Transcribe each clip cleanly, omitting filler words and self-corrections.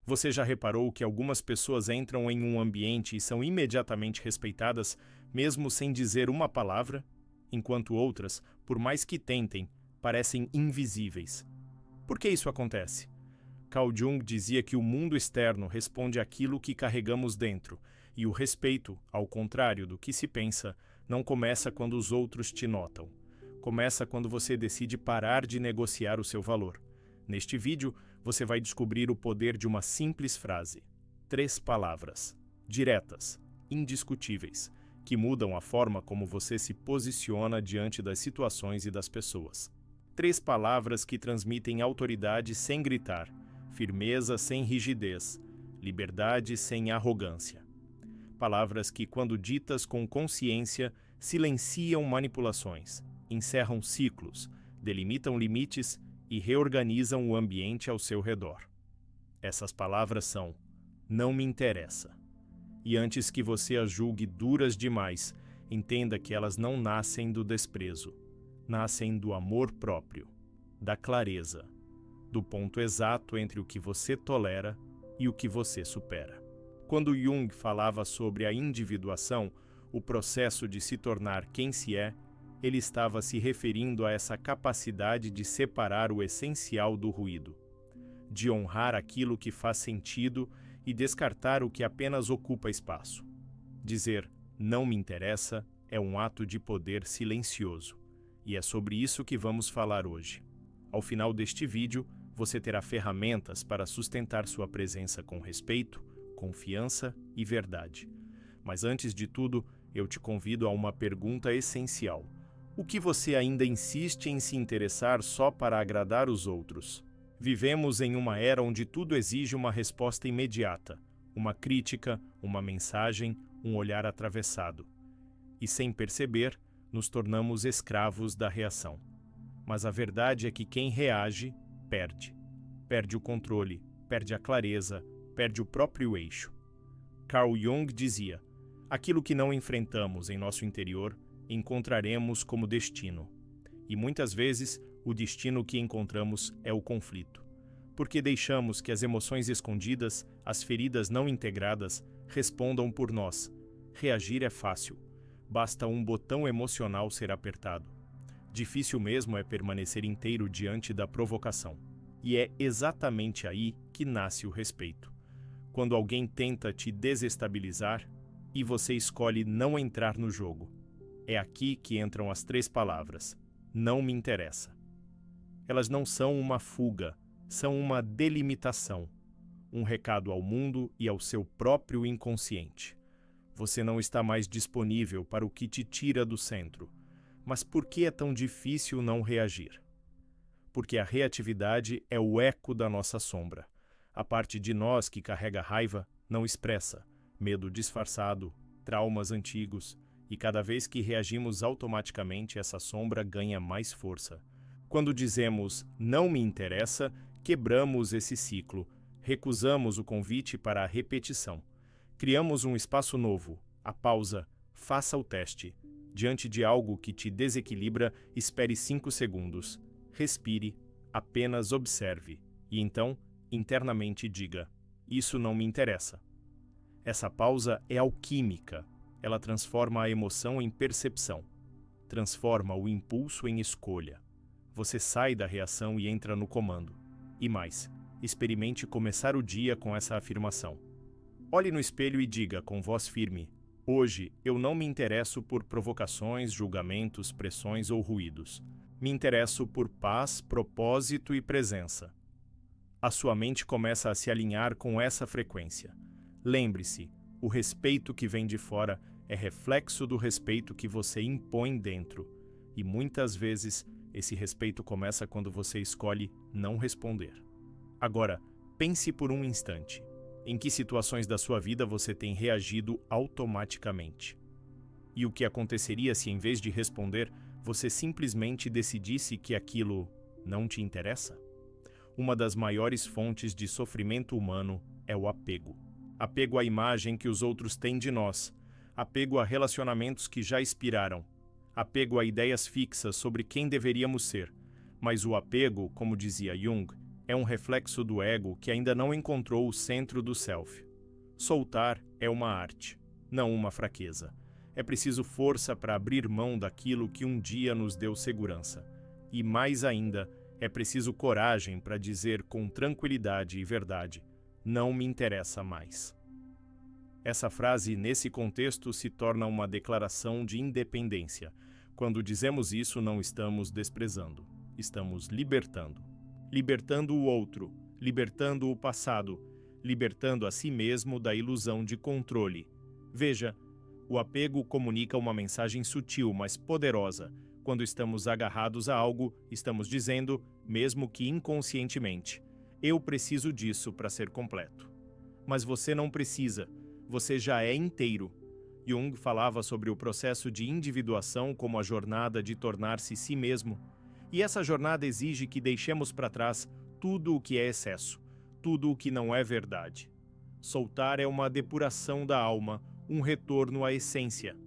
Você já reparou que algumas pessoas entram em um ambiente e são imediatamente respeitadas, mesmo sem dizer uma palavra, enquanto outras, por mais que tentem, parecem invisíveis? Por que isso acontece? Carl Jung dizia que o mundo externo responde àquilo que carregamos dentro, e o respeito, ao contrário do que se pensa, não começa quando os outros te notam. Começa quando você decide parar de negociar o seu valor. Neste vídeo, você vai descobrir o poder de uma simples frase. 3 palavras, diretas, indiscutíveis, que mudam a forma como você se posiciona diante das situações e das pessoas. 3 palavras que transmitem autoridade sem gritar, firmeza sem rigidez, liberdade sem arrogância. Palavras que, quando ditas com consciência, silenciam manipulações, encerram ciclos, delimitam limites e reorganizam o ambiente ao seu redor. Essas palavras são: não me interessa. E antes que você as julgue duras demais, entenda que elas não nascem do desprezo, nascem do amor próprio, da clareza, do ponto exato entre o que você tolera e o que você supera. Quando Jung falava sobre a individuação, o processo de se tornar quem se é, ele estava se referindo a essa capacidade de separar o essencial do ruído, de honrar aquilo que faz sentido e descartar o que apenas ocupa espaço. Dizer "não me interessa" é um ato de poder silencioso, e é sobre isso que vamos falar hoje. Ao final deste vídeo, você terá ferramentas para sustentar sua presença com respeito, confiança e verdade. Mas antes de tudo, eu te convido a uma pergunta essencial. O que você ainda insiste em se interessar só para agradar os outros? Vivemos em uma era onde tudo exige uma resposta imediata, uma crítica, uma mensagem, um olhar atravessado. E sem perceber, nos tornamos escravos da reação. Mas a verdade é que quem reage, perde. Perde o controle, perde a clareza, perde o próprio eixo. Carl Jung dizia: aquilo que não enfrentamos em nosso interior, encontraremos como destino. E muitas vezes, o destino que encontramos é o conflito. Porque deixamos que as emoções escondidas, as feridas não integradas, respondam por nós. Reagir é fácil. Basta um botão emocional ser apertado. Difícil mesmo é permanecer inteiro diante da provocação. E é exatamente aí que nasce o respeito. Quando alguém tenta te desestabilizar e você escolhe não entrar no jogo. É aqui que entram as 3 palavras: não me interessa. Elas não são uma fuga, são uma delimitação, um recado ao mundo e ao seu próprio inconsciente. Você não está mais disponível para o que te tira do centro. Mas por que é tão difícil não reagir? Porque a reatividade é o eco da nossa sombra. A parte de nós que carrega raiva não expressa, medo disfarçado, traumas antigos, e cada vez que reagimos automaticamente, essa sombra ganha mais força. Quando dizemos "não me interessa", quebramos esse ciclo, recusamos o convite para a repetição. Criamos um espaço novo, a pausa, faça o teste. Diante de algo que te desequilibra, espere 5 segundos. Respire, apenas observe. E então, internamente diga: isso não me interessa. Essa pausa é alquímica. Ela transforma a emoção em percepção. Transforma o impulso em escolha. Você sai da reação e entra no comando. E mais, experimente começar o dia com essa afirmação. Olhe no espelho e diga com voz firme: hoje eu não me interesso por provocações, julgamentos, pressões ou ruídos. Me interesso por paz, propósito e presença. A sua mente começa a se alinhar com essa frequência. Lembre-se, o respeito que vem de fora é reflexo do respeito que você impõe dentro. E muitas vezes, esse respeito começa quando você escolhe não responder. Agora, pense por um instante. Em que situações da sua vida você tem reagido automaticamente? E o que aconteceria se, em vez de responder, você simplesmente decidisse que aquilo não te interessa? Uma das maiores fontes de sofrimento humano é o apego. Apego à imagem que os outros têm de nós. Apego a relacionamentos que já expiraram. Apego a ideias fixas sobre quem deveríamos ser. Mas o apego, como dizia Jung, É um reflexo do ego que ainda não encontrou o centro do self. Soltar é uma arte, não uma fraqueza. É preciso força para abrir mão daquilo que um dia nos deu segurança. E mais ainda, é preciso coragem para dizer com tranquilidade e verdade: não me interessa mais. Essa frase, nesse contexto, se torna uma declaração de independência. Quando dizemos isso, não estamos desprezando, estamos libertando. Libertando o outro, libertando o passado, libertando a si mesmo da ilusão de controle. Veja, o apego comunica uma mensagem sutil, mas poderosa. Quando estamos agarrados a algo, estamos dizendo, mesmo que inconscientemente: eu preciso disso para ser completo. Mas você não precisa, você já é inteiro. Jung falava sobre o processo de individuação como a jornada de tornar-se si mesmo. E essa jornada exige que deixemos para trás tudo o que é excesso, tudo o que não é verdade. Soltar é uma depuração da alma, um retorno à essência.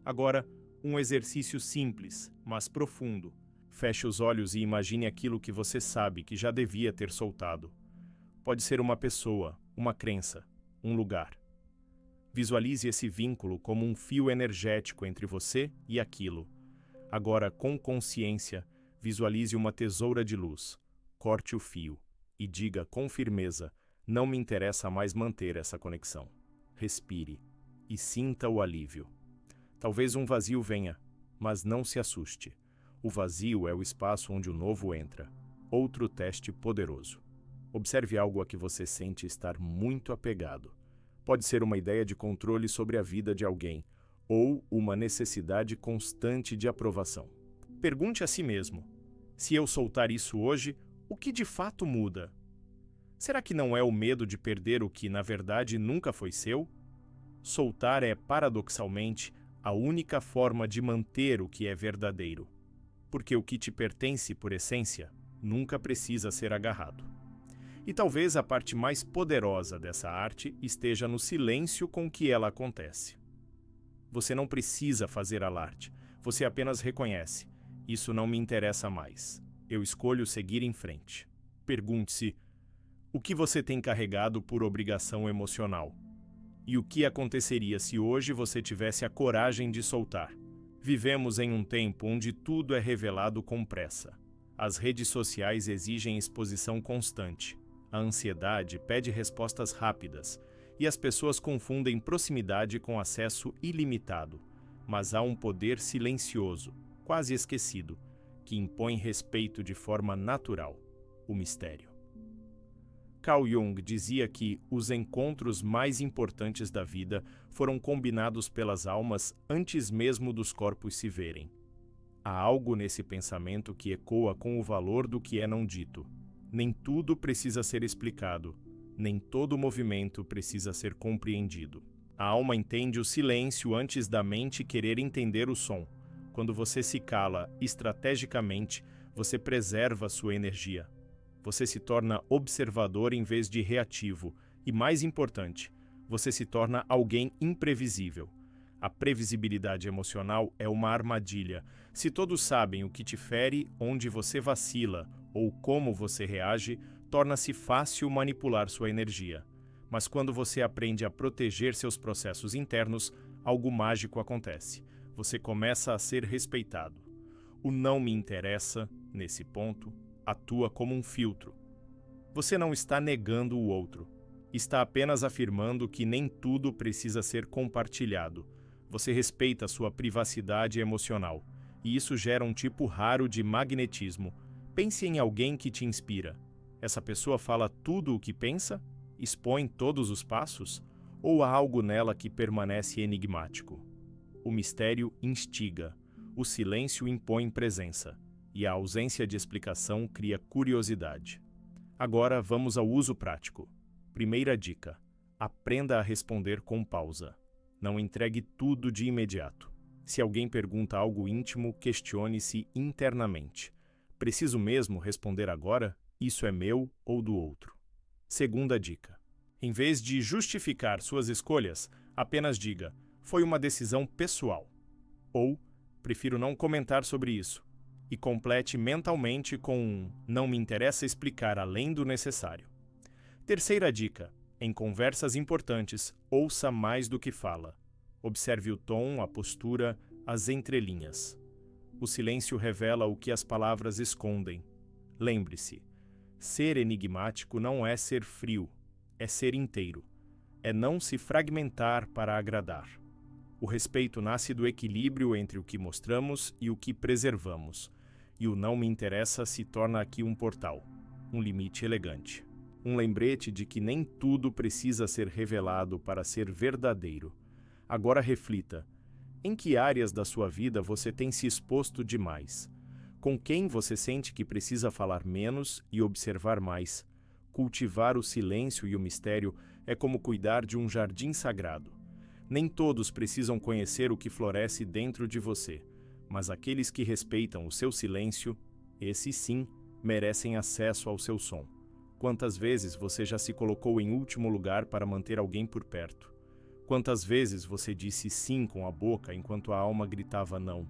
Agora, um exercício simples, mas profundo. Feche os olhos e imagine aquilo que você sabe que já devia ter soltado. Pode ser uma pessoa, uma crença, um lugar. Visualize esse vínculo como um fio energético entre você e aquilo. Agora, com consciência, visualize uma tesoura de luz. Corte o fio e diga com firmeza: não me interessa mais manter essa conexão. Respire e sinta o alívio. Talvez um vazio venha, mas não se assuste. O vazio é o espaço onde o novo entra. Outro teste poderoso. Observe algo a que você sente estar muito apegado. Pode ser uma ideia de controle sobre a vida de alguém, ou uma necessidade constante de aprovação. Pergunte a si mesmo: se eu soltar isso hoje, o que de fato muda? Será que não é o medo de perder o que, na verdade, nunca foi seu? Soltar é, paradoxalmente, a única forma de manter o que é verdadeiro. Porque o que te pertence por essência nunca precisa ser agarrado. E talvez a parte mais poderosa dessa arte esteja no silêncio com que ela acontece. Você não precisa fazer alarde, você apenas reconhece: isso não me interessa mais. Eu escolho seguir em frente. Pergunte-se: o que você tem carregado por obrigação emocional? E o que aconteceria se hoje você tivesse a coragem de soltar? Vivemos em um tempo onde tudo é revelado com pressa. As redes sociais exigem exposição constante. A ansiedade pede respostas rápidas. E as pessoas confundem proximidade com acesso ilimitado. Mas há um poder silencioso, quase esquecido, que impõe respeito de forma natural: o mistério. Carl Jung dizia que os encontros mais importantes da vida foram combinados pelas almas antes mesmo dos corpos se verem. Há algo nesse pensamento que ecoa com o valor do que é não dito. Nem tudo precisa ser explicado, nem todo movimento precisa ser compreendido. A alma entende o silêncio antes da mente querer entender o som. Quando você se cala estrategicamente, você preserva sua energia. Você se torna observador em vez de reativo. E, mais importante, você se torna alguém imprevisível. A previsibilidade emocional é uma armadilha. Se todos sabem o que te fere, onde você vacila ou como você reage, torna-se fácil manipular sua energia. Mas quando você aprende a proteger seus processos internos, algo mágico acontece. Você começa a ser respeitado. O não me interessa, nesse ponto, atua como um filtro. Você não está negando o outro. Está apenas afirmando que nem tudo precisa ser compartilhado. Você respeita sua privacidade emocional. E isso gera um tipo raro de magnetismo. Pense em alguém que te inspira. Essa pessoa fala tudo o que pensa? Expõe todos os passos? Ou há algo nela que permanece enigmático? O mistério instiga. O silêncio impõe presença. E a ausência de explicação cria curiosidade. Agora vamos ao uso prático. Primeira dica: aprenda a responder com pausa. Não entregue tudo de imediato. Se alguém pergunta algo íntimo, questione-se internamente. Preciso mesmo responder agora? Isso é meu ou do outro? Segunda dica: em vez de justificar suas escolhas, apenas diga: foi uma decisão pessoal. Ou, prefiro não comentar sobre isso. e complete mentalmente com um "não me interessa explicar além do necessário". Terceira dica: em conversas importantes, ouça mais do que fala. Observe o tom, a postura, as entrelinhas. O silêncio revela o que as palavras escondem. Lembre-se, ser enigmático não é ser frio, é ser inteiro. É não se fragmentar para agradar. O respeito nasce do equilíbrio entre o que mostramos e o que preservamos. E o "não me interessa" se torna aqui um portal, um limite elegante. Um lembrete de que nem tudo precisa ser revelado para ser verdadeiro. Agora reflita: em que áreas da sua vida você tem se exposto demais? Com quem você sente que precisa falar menos e observar mais? Cultivar o silêncio e o mistério é como cuidar de um jardim sagrado. Nem todos precisam conhecer o que floresce dentro de você, mas aqueles que respeitam o seu silêncio, esses sim, merecem acesso ao seu som. Quantas vezes você já se colocou em último lugar para manter alguém por perto? Quantas vezes você disse sim com a boca enquanto a alma gritava não?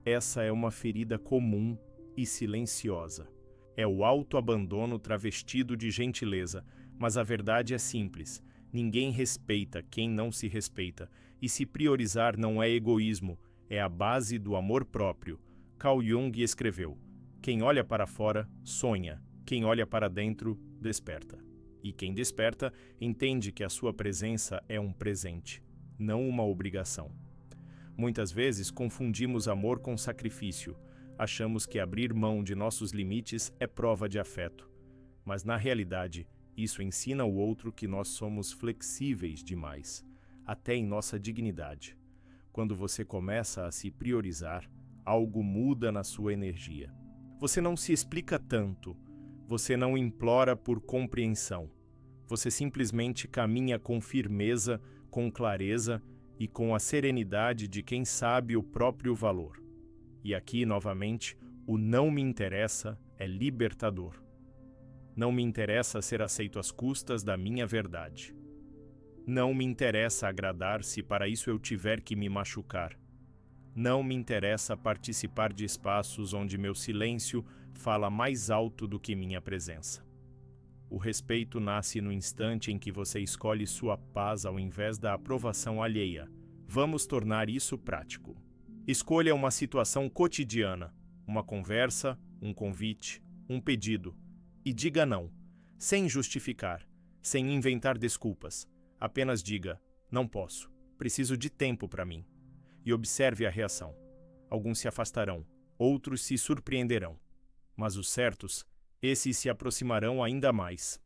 Essa é uma ferida comum e silenciosa. É o autoabandono travestido de gentileza, mas a verdade é simples. Ninguém respeita quem não se respeita, e se priorizar não é egoísmo, é a base do amor próprio. Carl Jung escreveu: quem olha para fora, sonha. Quem olha para dentro, desperta. E quem desperta, entende que a sua presença é um presente, não uma obrigação. Muitas vezes confundimos amor com sacrifício. Achamos que abrir mão de nossos limites é prova de afeto. Mas, na realidade, isso ensina ao outro que nós somos flexíveis demais, até em nossa dignidade. Quando você começa a se priorizar, algo muda na sua energia. Você não se explica tanto. Você não implora por compreensão. Você simplesmente caminha com firmeza, com clareza e com a serenidade de quem sabe o próprio valor. E aqui, novamente, o "não me interessa" é libertador. Não me interessa ser aceito às custas da minha verdade. Não me interessa agradar se para isso eu tiver que me machucar. Não me interessa participar de espaços onde meu silêncio fala mais alto do que minha presença. O respeito nasce no instante em que você escolhe sua paz ao invés da aprovação alheia. Vamos tornar isso prático. Escolha uma situação cotidiana, uma conversa, um convite, um pedido, e diga não, sem justificar, sem inventar desculpas. Apenas diga: não posso, preciso de tempo para mim. E observe a reação. Alguns se afastarão, outros se surpreenderão. Mas os certos, esses se aproximarão ainda mais.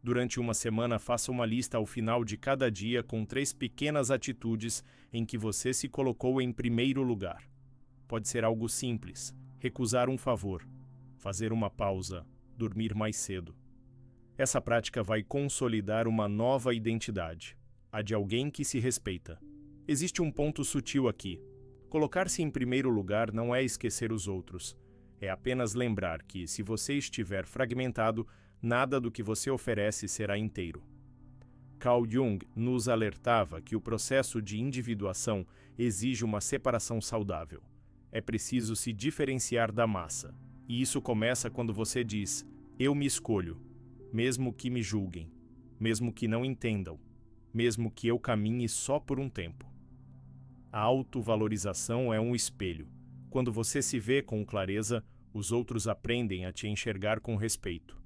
Durante uma semana, faça uma lista ao final de cada dia com 3 pequenas atitudes em que você se colocou em primeiro lugar. Pode ser algo simples: recusar um favor, fazer uma pausa, dormir mais cedo. Essa prática vai consolidar uma nova identidade, a de alguém que se respeita. Existe um ponto sutil aqui. Colocar-se em primeiro lugar não é esquecer os outros. É apenas lembrar que, se você estiver fragmentado, nada do que você oferece será inteiro. Carl Jung nos alertava que o processo de individuação exige uma separação saudável. É preciso se diferenciar da massa. E isso começa quando você diz: eu me escolho, mesmo que me julguem, mesmo que não entendam, mesmo que eu caminhe só por um tempo. A autovalorização é um espelho. Quando você se vê com clareza, os outros aprendem a te enxergar com respeito.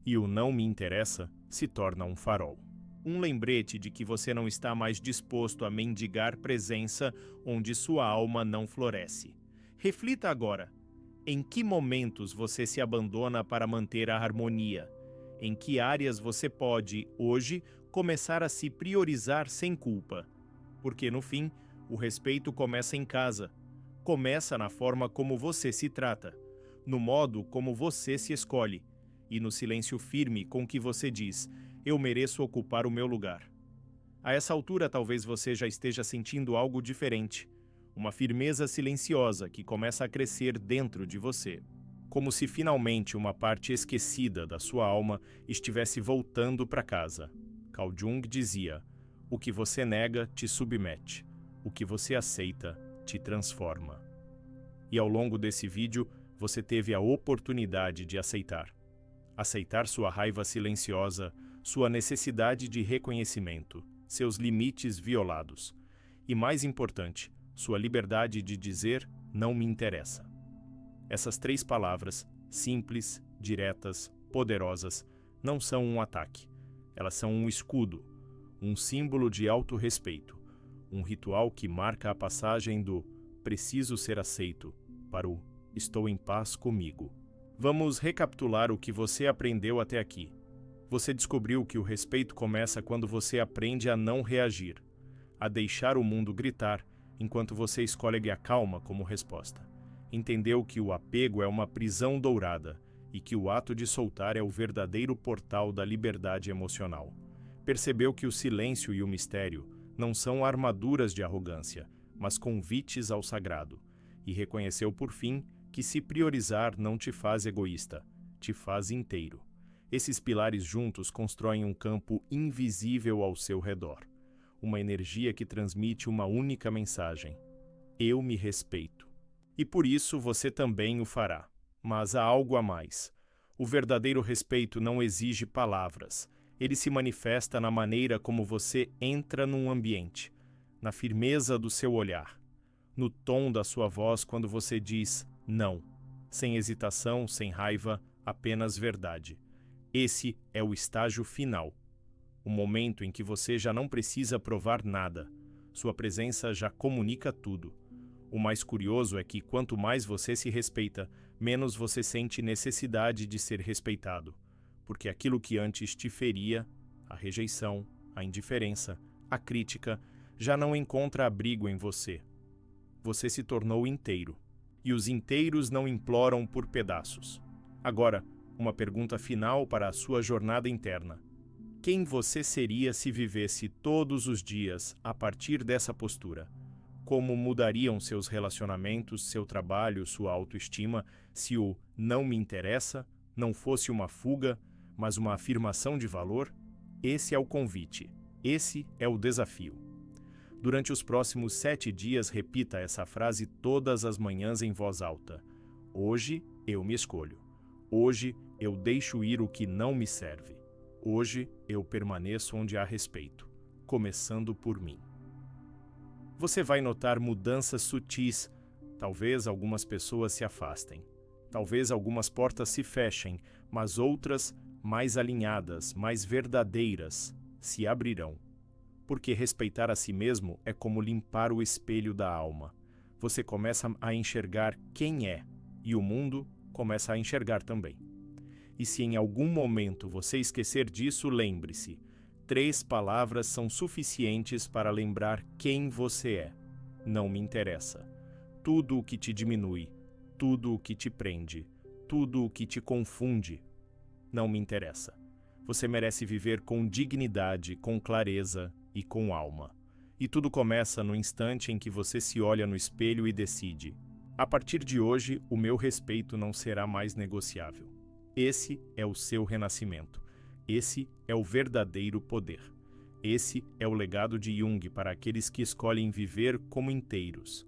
E o "não me interessa" se torna um farol. Um lembrete de que você não está mais disposto a mendigar presença onde sua alma não floresce. Reflita agora. Em que momentos você se abandona para manter a harmonia? Em que áreas você pode, hoje, começar a se priorizar sem culpa? Porque, no fim, o respeito começa em casa. Começa na forma como você se trata, no modo como você se escolhe, e no silêncio firme com que você diz: eu mereço ocupar o meu lugar. A essa altura, talvez você já esteja sentindo algo diferente, uma firmeza silenciosa que começa a crescer dentro de você, como se finalmente uma parte esquecida da sua alma estivesse voltando para casa. Carl Jung dizia: o que você nega te submete, o que você aceita te transforma. E ao longo desse vídeo, você teve a oportunidade de aceitar. Aceitar sua raiva silenciosa, sua necessidade de reconhecimento, seus limites violados. E mais importante, sua liberdade de dizer não me interessa. Essas 3 palavras, simples, diretas, poderosas, não são um ataque. Elas são um escudo, um símbolo de autorrespeito, um ritual que marca a passagem do preciso ser aceito para o estou em paz comigo. Vamos recapitular o que você aprendeu até aqui. Você descobriu que o respeito começa quando você aprende a não reagir, a deixar o mundo gritar, enquanto você escolhe a calma como resposta. Entendeu que o apego é uma prisão dourada e que o ato de soltar é o verdadeiro portal da liberdade emocional. Percebeu que o silêncio e o mistério não são armaduras de arrogância, mas convites ao sagrado. E reconheceu por fim que se priorizar não te faz egoísta, te faz inteiro. Esses pilares juntos constroem um campo invisível ao seu redor. Uma energia que transmite uma única mensagem: eu me respeito. E por isso você também o fará. Mas há algo a mais. O verdadeiro respeito não exige palavras. Ele se manifesta na maneira como você entra num ambiente, na firmeza do seu olhar, no tom da sua voz quando você diz não, sem hesitação, sem raiva, apenas verdade. Esse é o estágio final. O momento em que você já não precisa provar nada. Sua presença já comunica tudo. O mais curioso é que quanto mais você se respeita, menos você sente necessidade de ser respeitado. Porque aquilo que antes te feria, a rejeição, a indiferença, a crítica, já não encontra abrigo em você. Você se tornou inteiro. E os inteiros não imploram por pedaços. Agora, uma pergunta final para a sua jornada interna. Quem você seria se vivesse todos os dias a partir dessa postura? Como mudariam seus relacionamentos, seu trabalho, sua autoestima, se o não me interessa não fosse uma fuga, mas uma afirmação de valor? Esse é o convite. Esse é o desafio. Durante os próximos 7 dias, repita essa frase todas as manhãs em voz alta. Hoje eu me escolho. Hoje eu deixo ir o que não me serve. Hoje eu permaneço onde há respeito, começando por mim. Você vai notar mudanças sutis. Talvez algumas pessoas se afastem. Talvez algumas portas se fechem, mas outras, mais alinhadas, mais verdadeiras, se abrirão. Porque respeitar a si mesmo é como limpar o espelho da alma. Você começa a enxergar quem é, e o mundo começa a enxergar também. E se em algum momento você esquecer disso, lembre-se: 3 palavras são suficientes para lembrar quem você é. Não me interessa. Tudo o que te diminui, tudo o que te prende, tudo o que te confunde, não me interessa. Você merece viver com dignidade, com clareza e com alma. E tudo começa no instante em que você se olha no espelho e decide: a partir de hoje, o meu respeito não será mais negociável. Esse é o seu renascimento. Esse é o verdadeiro poder. Esse é o legado de Jung para aqueles que escolhem viver como inteiros,